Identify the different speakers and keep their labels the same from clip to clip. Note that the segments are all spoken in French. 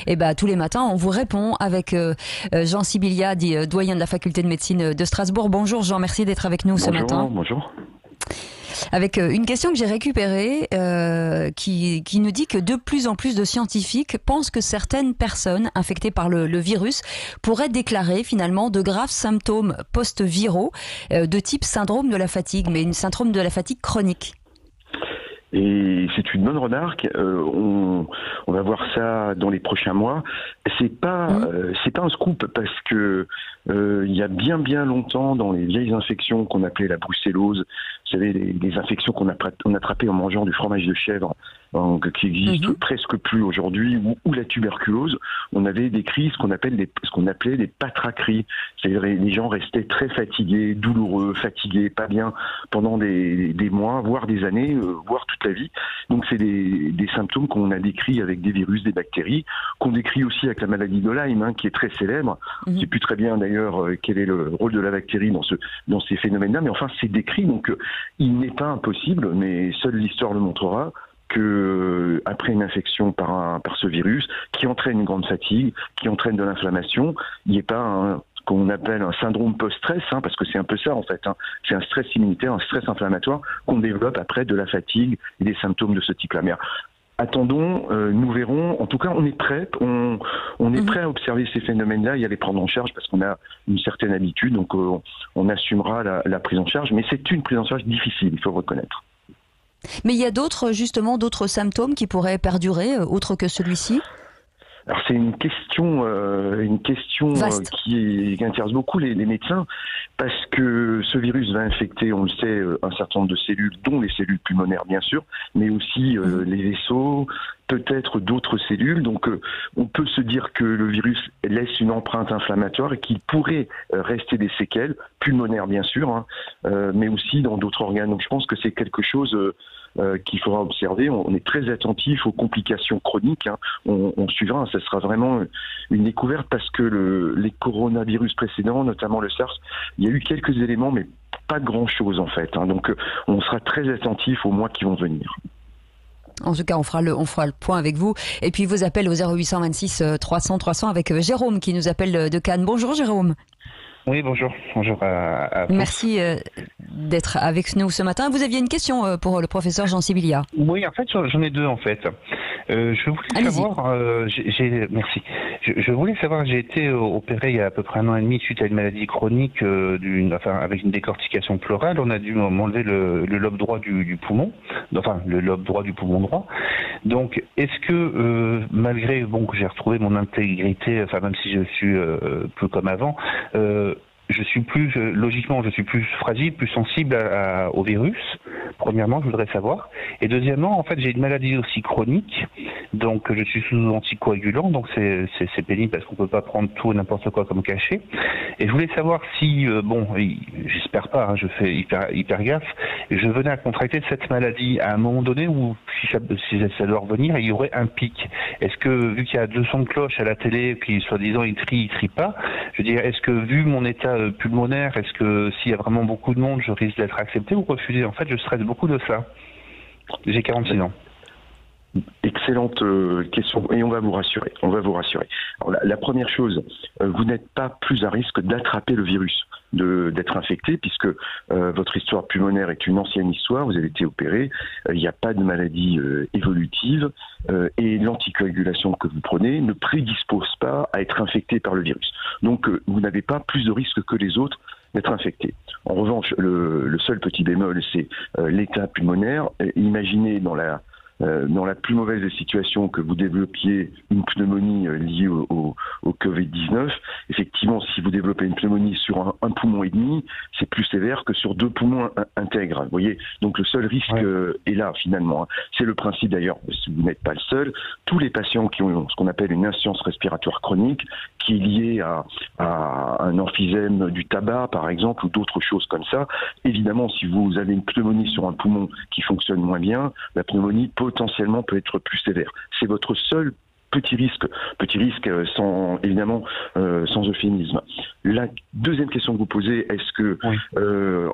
Speaker 1: Et ben tous les matins, on vous répond avec Jean Sibilia, doyen de la faculté de médecine de Strasbourg. Bonjour Jean, merci d'être avec nous ce matin.
Speaker 2: Bonjour.
Speaker 1: Avec une question que j'ai récupérée qui nous dit que de plus en plus de scientifiques pensent que certaines personnes infectées par le virus pourraient déclarer finalement de graves symptômes post-viraux de type syndrome de la fatigue, mais une syndrome de la fatigue chronique.
Speaker 2: Et c'est une bonne remarque. On va voir ça dans les prochains mois. C'est pas un scoop parce que il y a bien longtemps dans les vieilles infections qu'on appelait la brucellose, vous savez les infections qu'on attrapait en mangeant du fromage de chèvre, qui existent presque plus aujourd'hui, ou la tuberculose, on avait décrit ce qu'on appelait des patraqueries. C'est-à-dire les gens restaient très fatigués, douloureux, fatigués, pas bien pendant des mois, voire des années, voire toute la vie. Donc c'est des symptômes qu'on a décrits avec des virus, des bactéries, qu'on décrit aussi avec la maladie de Lyme, qui est très célèbre. Je ne sais plus très bien d'ailleurs quel est le rôle de la bactérie dans ces phénomènes-là, mais enfin c'est décrit, donc il n'est pas impossible, mais seule l'histoire le montrera, que après une infection par ce virus, qui entraîne une grande fatigue, qui entraîne de l'inflammation, il n'y ait pas ce qu'on appelle un syndrome post-stress, parce que c'est un peu ça en fait. C'est un stress immunitaire, un stress inflammatoire qu'on développe après de la fatigue et des symptômes de ce type-là. Mais attendons, nous verrons. En tout cas, on est prêt. On est prêt à observer ces phénomènes-là et à les prendre en charge parce qu'on a une certaine habitude. Donc, on assumera la prise en charge. Mais c'est une prise en charge difficile, il faut le reconnaître.
Speaker 1: Mais il y a d'autres symptômes qui pourraient perdurer, autres que celui-ci ?
Speaker 2: Alors c'est une question qui intéresse beaucoup les médecins parce que ce virus va infecter, on le sait, un certain nombre de cellules, dont les cellules pulmonaires bien sûr, mais aussi les vaisseaux, peut-être d'autres cellules. Donc on peut se dire que le virus laisse une empreinte inflammatoire et qu'il pourrait rester des séquelles pulmonaires bien sûr, mais aussi dans d'autres organes. Donc je pense que c'est quelque chose qu'il faudra observer. On est très attentif aux complications chroniques. On suivra. Ça sera vraiment une découverte parce que les coronavirus précédents, notamment le SARS, il y a eu quelques éléments, mais pas grand-chose en fait. Donc on sera très attentif aux mois qui vont venir.
Speaker 1: En tout cas, on fera le point avec vous. Et puis, vos appels au 0826 300 300 avec Jérôme qui nous appelle de Cannes. Bonjour Jérôme.
Speaker 3: Oui, bonjour. Bonjour à vous.
Speaker 1: Merci d'être avec nous ce matin. Vous aviez une question pour le professeur Jean Sibilia.
Speaker 3: Oui, en fait, j'en ai deux en fait. Je voulais savoir, merci. Je voulais savoir, j'ai été opéré il y a à peu près 1 an et demi suite à une maladie chronique, avec une décortication pleurale. On a dû m'enlever le lobe droit du poumon, enfin le lobe droit du poumon droit. Donc, est-ce que malgré que j'ai retrouvé mon intégrité, enfin même si je suis peu comme avant, logiquement, je suis plus fragile, plus sensible au virus. Premièrement, je voudrais savoir. Et deuxièmement, en fait, j'ai une maladie aussi chronique, donc je suis sous anticoagulant, donc c'est pénible parce qu'on peut pas prendre tout et n'importe quoi comme cachet. Et je voulais savoir si, j'espère pas, je fais hyper gaffe, je venais à contracter cette maladie à un moment donné où, si ça doit revenir, il y aurait un pic. Est-ce que, vu qu'il y a 200 cloches à la télé qui, soi-disant, ils trient pas, je veux dire, est-ce que, vu mon état pulmonaire, est-ce que s'il y a vraiment beaucoup de monde, je risque d'être accepté ou refusé? En fait, je stresse beaucoup de ça. J'ai 46 ans.
Speaker 2: Excellente question et on va vous rassurer. Alors, la première chose, vous n'êtes pas plus à risque d'attraper le virus, d'être infecté, puisque votre histoire pulmonaire est une ancienne histoire, vous avez été opéré, il n'y a pas de maladie évolutive et l'anticoagulation que vous prenez ne prédispose pas à être infecté par le virus. Donc vous n'avez pas plus de risque que les autres d'être infecté. En revanche, le seul petit bémol, c'est l'état pulmonaire. Imaginez dans la plus mauvaise des situations que vous développiez une pneumonie liée au Covid-19. Effectivement, si vous développez une pneumonie sur un poumon et demi, c'est plus sévère que sur 2 poumons intègres. Vous voyez, donc le seul risque est là finalement. C'est le principe d'ailleurs, si vous n'êtes pas le seul, tous les patients qui ont ce qu'on appelle une insuffisance respiratoire chronique, qui est liée à un emphysème du tabac par exemple, ou d'autres choses comme ça, évidemment si vous avez une pneumonie sur un poumon qui fonctionne moins bien, la pneumonie potentiellement peut être plus sévère. C'est votre seul petit risque sans euphémisme. La deuxième question que vous posez, est-ce que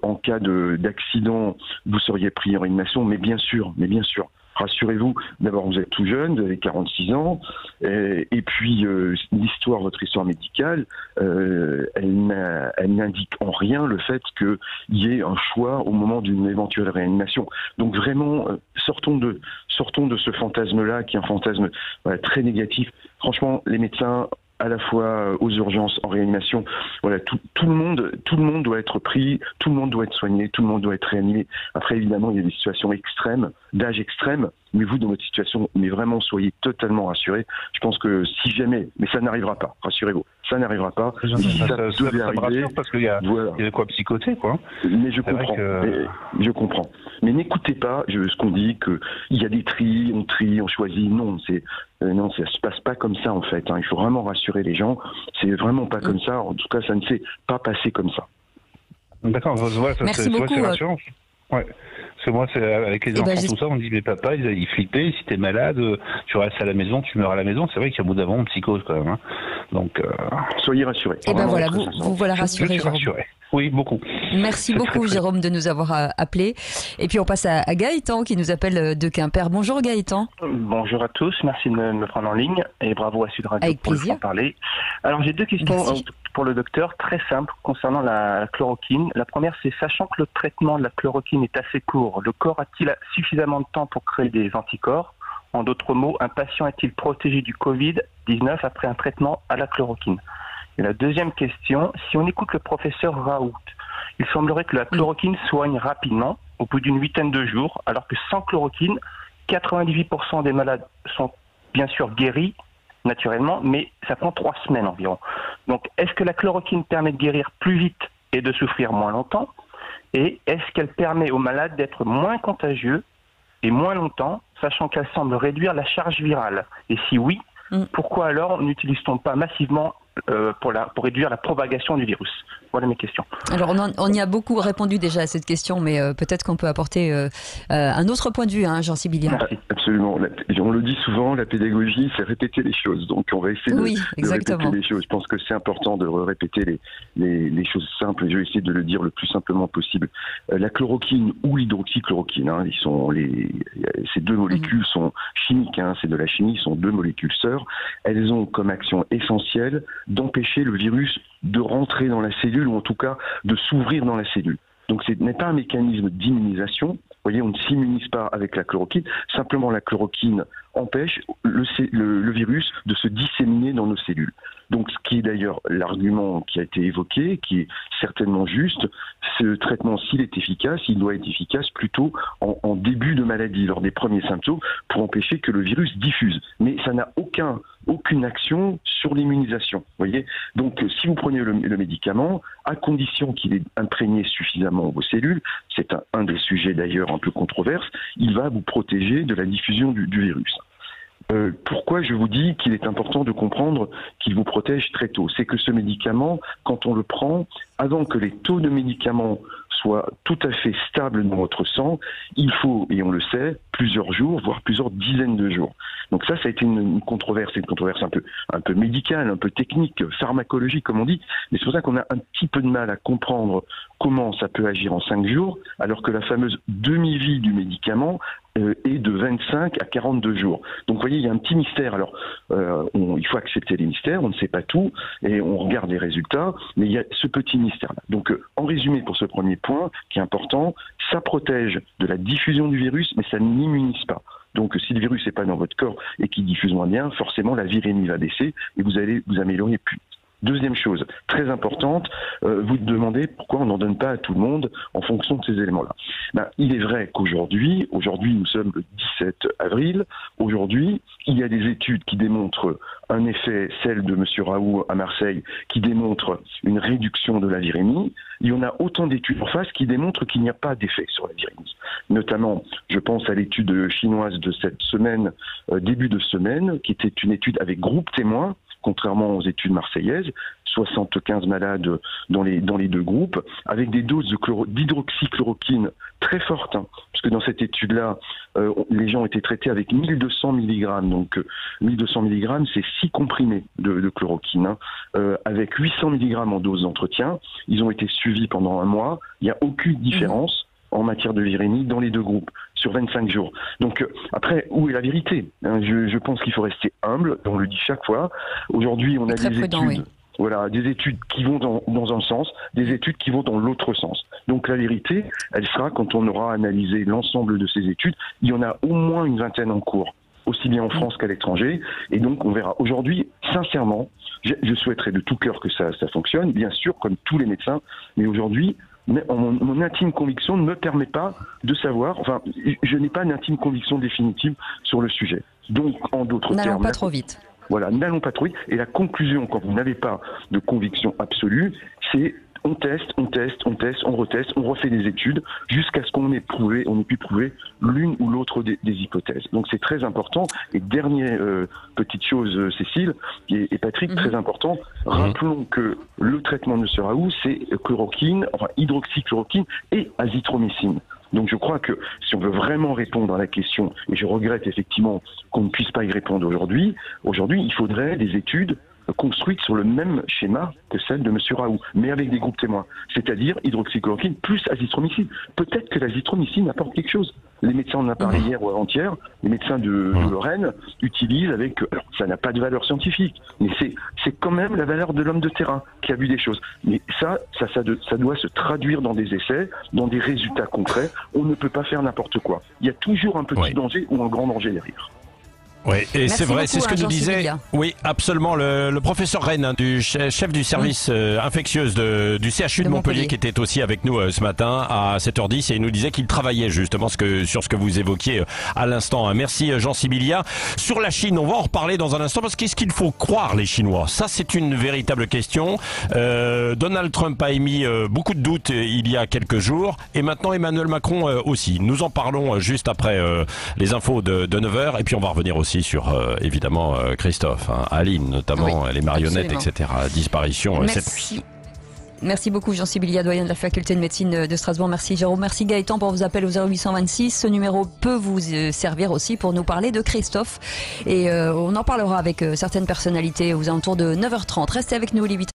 Speaker 2: en cas d'accident, vous seriez pris en réanimation? Mais bien sûr. Rassurez-vous, d'abord vous êtes tout jeune, vous avez 46 ans, et puis votre histoire médicale, elle n'indique en rien le fait qu'il y ait un choix au moment d'une éventuelle réanimation. Donc vraiment, sortons de ce fantasme-là, qui est un fantasme très négatif. Franchement, les médecins, à la fois aux urgences, en réanimation, voilà, tout le monde doit être pris, tout le monde doit être soigné, tout le monde doit être réanimé. Après, évidemment, il y a des situations extrêmes, d'âge extrême, mais vous, dans votre situation, mais vraiment, soyez totalement rassurés. Je pense que si jamais, mais ça n'arrivera pas, rassurez-vous, ça n'arrivera pas.
Speaker 3: Ça me rassure parce qu'il y a de quoi psychoter, quoi.
Speaker 2: Mais je comprends, je comprends. Mais n'écoutez pas ce qu'on dit, qu'il y a des tris, on choisit. Non, non, ça se passe pas comme ça, en fait. Il faut vraiment rassurer les gens. C'est vraiment pas comme ça. En tout cas, ça ne s'est pas passé comme ça.
Speaker 3: D'accord,
Speaker 1: merci beaucoup.
Speaker 3: C'est rassurant. Ouais. Parce que moi, avec les enfants, tout ça, on dit, mais papa, ils flippaient, si t'es malade, tu restes à la maison, tu meurs à la maison. C'est vrai qu'il y a bout d'avant, on psychose quand même. Hein. Donc,
Speaker 2: soyez rassurés.
Speaker 1: Et ben voilà, vous voilà rassurés.
Speaker 3: Je suis rassuré. Oui, beaucoup.
Speaker 1: Merci beaucoup, Jérôme, de nous avoir appelé. Et puis on passe à Gaëtan qui nous appelle de Quimper. Bonjour Gaëtan.
Speaker 4: Bonjour à tous, merci de me prendre en ligne et bravo à Sud Radio
Speaker 1: avec
Speaker 4: pour
Speaker 1: plaisir.
Speaker 4: en parler. Alors j'ai deux questions pour le docteur, très simples, concernant la chloroquine. La première, c'est sachant que le traitement de la chloroquine est assez court, le corps a-t-il suffisamment de temps pour créer des anticorps? En d'autres mots, un patient est-il protégé du Covid-19 après un traitement à la chloroquine? Et la deuxième question, si on écoute le professeur Raoult, il semblerait que la chloroquine soigne rapidement, au bout d'une 8aine de jours, alors que sans chloroquine, 98% des malades sont bien sûr guéris naturellement, mais ça prend 3 semaines environ. Donc, est-ce que la chloroquine permet de guérir plus vite et de souffrir moins longtemps? Et est-ce qu'elle permet aux malades d'être moins contagieux et moins longtemps, sachant qu'elle semble réduire la charge virale? Et si oui, pourquoi alors n'utilise-t-on pas massivement pour réduire la propagation du virus? Voilà mes questions.
Speaker 1: Alors on y a beaucoup répondu déjà à cette question, mais peut-être qu'on peut apporter un autre point de vue, hein, Jean Sibilien.
Speaker 2: Absolument. On le dit souvent, la pédagogie, c'est répéter les choses. Donc on va essayer de répéter les choses. Je pense que c'est important de répéter les choses simples. Je vais essayer de le dire le plus simplement possible. La chloroquine ou l'hydroxychloroquine, hein, ces deux molécules sont chimiques, hein, c'est de la chimie, sont deux molécules sœurs. Elles ont comme action essentielle d'empêcher le virus de rentrer dans la cellule, ou en tout cas de s'ouvrir dans la cellule. Donc ce n'est pas un mécanisme d'immunisation. Vous voyez, on ne s'immunise pas avec la chloroquine. Simplement, la chloroquine empêche le virus de se disséminer dans nos cellules. Donc, ce qui est d'ailleurs l'argument qui a été évoqué, qui est certainement juste, ce traitement, s'il est efficace, il doit être efficace plutôt en début de maladie, lors des premiers symptômes, pour empêcher que le virus diffuse. Mais ça n'a aucune action sur l'immunisation. Vous voyez. Donc, si vous prenez le médicament, à condition qu'il ait imprégné suffisamment vos cellules, c'est un des sujets d'ailleurs un peu controverse, il va vous protéger de la diffusion du virus. Pourquoi je vous dis qu'il est important de comprendre qu'il vous protège très tôt? C'est que ce médicament, quand on le prend, avant que les taux de médicaments soient tout à fait stables dans votre sang, il faut, et on le sait, plusieurs jours, voire plusieurs dizaines de jours. Donc ça a été une controverse, un peu médicale, un peu technique, pharmacologique comme on dit, mais c'est pour ça qu'on a un petit peu de mal à comprendre comment ça peut agir en 5 jours, alors que la fameuse demi-vie du médicament est de 25 à 42 jours. Donc vous voyez, il y a un petit mystère. Alors, il faut accepter les mystères, on ne sait pas tout, et on regarde les résultats, mais il y a ce petit mystère-là. Donc, en résumé, pour ce premier point, qui est important, ça protège de la diffusion du virus, mais ça n'immunise pas. Donc, si le virus n'est pas dans votre corps et qu'il diffuse moins bien, forcément, la virémie va baisser et vous allez vous améliorer plus vite. Deuxième chose, très importante, vous demandez pourquoi on n'en donne pas à tout le monde en fonction de ces éléments-là. Il est vrai qu'aujourd'hui, nous sommes le 17 avril, aujourd'hui, il y a des études qui démontrent un effet, celle de M. Raoult à Marseille, qui démontre une réduction de la virémie. Il y en a autant d'études en face qui démontrent qu'il n'y a pas d'effet sur la virémie. Notamment, je pense à l'étude chinoise de cette semaine, début de semaine, qui était une étude avec groupe témoin, contrairement aux études marseillaises, 75 malades dans les deux groupes, avec des doses d'hydroxychloroquine très fortes, hein, parce que dans cette étude-là, les gens étaient traités avec 1200 mg. Donc 1200 mg, c'est 6 comprimés de chloroquine, hein, avec 800 mg en dose d'entretien. Ils ont été suivis pendant 1 mois. Il n'y a aucune différence en matière de virémie dans les deux groupes. sur 25 jours. Donc après, où est la vérité? Je pense qu'il faut rester humble, on le dit chaque fois. Aujourd'hui, on a des études... Oui. Voilà, des études qui vont dans un sens, des études qui vont dans l'autre sens. Donc la vérité, elle sera quand on aura analysé l'ensemble de ces études. Il y en a au moins une vingtaine en cours, aussi bien en France qu'à l'étranger. Et donc on verra. Aujourd'hui, sincèrement, je souhaiterais de tout cœur que ça fonctionne, bien sûr, comme tous les médecins. Mais aujourd'hui, mon intime conviction ne me permet pas de savoir, enfin, je n'ai pas une intime conviction définitive sur le sujet. Donc, en d'autres termes...
Speaker 1: N'allons pas trop vite.
Speaker 2: Voilà, n'allons pas trop vite. Et la conclusion, quand vous n'avez pas de conviction absolue, c'est on teste, on reteste, on refait des études jusqu'à ce qu'on ait pu prouver l'une ou l'autre des hypothèses. Donc c'est très important. Et dernière petite chose, Cécile et Patrick, très important, rappelons que le traitement ne sera où? C'est chloroquine, enfin hydroxychloroquine et azithromycine. Donc je crois que si on veut vraiment répondre à la question, et je regrette effectivement qu'on ne puisse pas y répondre aujourd'hui, il faudrait des études construites sur le même schéma que celle de M. Raoult, mais avec des groupes témoins, c'est-à-dire hydroxychloroquine plus azithromycine. Peut-être que l'azithromycine apporte quelque chose. Les médecins en ont parlé hier ou avant-hier, les médecins de Lorraine utilisent avec... Alors, ça n'a pas de valeur scientifique, mais c'est quand même la valeur de l'homme de terrain qui a vu des choses. Mais ça doit se traduire dans des essais, dans des résultats concrets. On ne peut pas faire n'importe quoi. Il y a toujours un petit danger ou un grand danger derrière.
Speaker 5: Oui, et c'est vrai,
Speaker 1: beaucoup,
Speaker 5: c'est ce que nous disait, oui, absolument, le professeur Rennes, du chef du service infectieuse du CHU de Montpellier, qui était aussi avec nous ce matin à 7h10, et il nous disait qu'il travaillait justement sur ce que vous évoquiez à l'instant. Merci Jean Sibilia. Sur la Chine, on va en reparler dans un instant, parce qu'est-ce qu'il faut croire les Chinois? Ça, c'est une véritable question. Donald Trump a émis beaucoup de doutes il y a quelques jours, et maintenant Emmanuel Macron aussi. Nous en parlons juste après les infos de 9h, et puis on va revenir aussi sur évidemment Christophe, Aline notamment, les marionnettes, etc. Disparition cette nuit.
Speaker 1: Merci beaucoup Jean Sibilia, doyen de la faculté de médecine de Strasbourg. Merci Jérôme, merci Gaëtan pour vos appels au 0826. Ce numéro peut vous servir aussi pour nous parler de Christophe. Et on en parlera avec certaines personnalités aux alentours de 9h30. Restez avec nous, les 8.